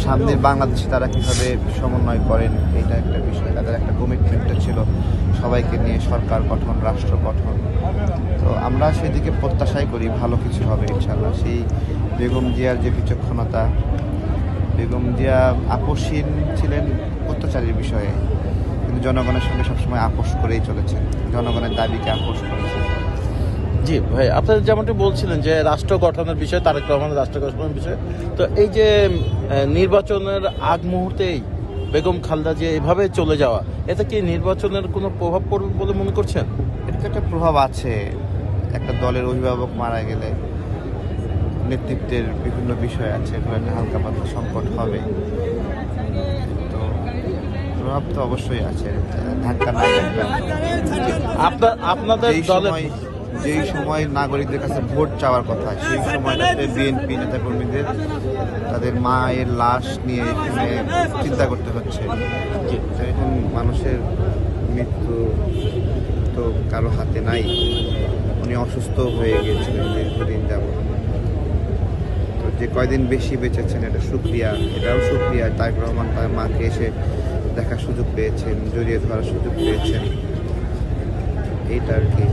সামনের বাংলাদেশে তারা কীভাবে সমন্বয় করেন, এটা একটা বিষয়। তাদের একটা কমিটমেন্টটা ছিল সবাইকে নিয়ে সরকার গঠন, রাষ্ট্র গঠন। তো আমরা সেদিকে প্রত্যাশাই করি ভালো কিছু হবে ইনশাল্লাহ। সেই বেগম জিয়ার যে বিচক্ষণতা, বেগম জিয়া আপোষহীন ছিলেন অত্যাচারের বিষয়ে, কিন্তু জনগণের সঙ্গে সবসময় আপোষ করেই চলেছেন, জনগণের দাবিকে আপোষ করেছেন। জি ভাই, আপনারা যেমনটি বলছিলেন যে রাষ্ট্র গঠনের বিষয়, তারেক রহমানের রাষ্ট্র গঠনের বিষয়, তো এই যে নির্বাচনের আগ মুহূর্তেই বেগম খালেদা জিয়া এভাবে চলে যাওয়া, এতে কি নির্বাচনের কোনো প্রভাব পড়বে বলে মনে করছেন? এটা একটা প্রভাব আছে। একটা দলের অভিভাবক মারা গেলে নেতৃত্বের বিভিন্ন বিষয় আছে, এগুলো একটা হালকা পাতলা সংকট হবে। তো প্রভাব তো অবশ্যই আছে, ধাক্কা না আপনাদের দলের যেই সময় নাগরিকদের কাছে ভোট চাওয়ার কথা, সেই সময়টাতে বিএনপি নেতাকর্মীদের তাদের মায়ের লাশ নিয়ে এখানে চিন্তা করতে হচ্ছে। এখন মানুষের মৃত্যু তো কারো হাতে নাই। উনি অসুস্থ হয়ে গিয়েছিলেন দীর্ঘদিন যাবত। তো যে কয়দিন বেশি বেঁচেছেন, এটা শুকরিয়া, এটাও শুকরিয়া। তারেক রহমান তার মাকে এসে দেখার সুযোগ পেয়েছেন, জড়িয়ে ধরার সুযোগ পেয়েছেন, এইটা আর কি।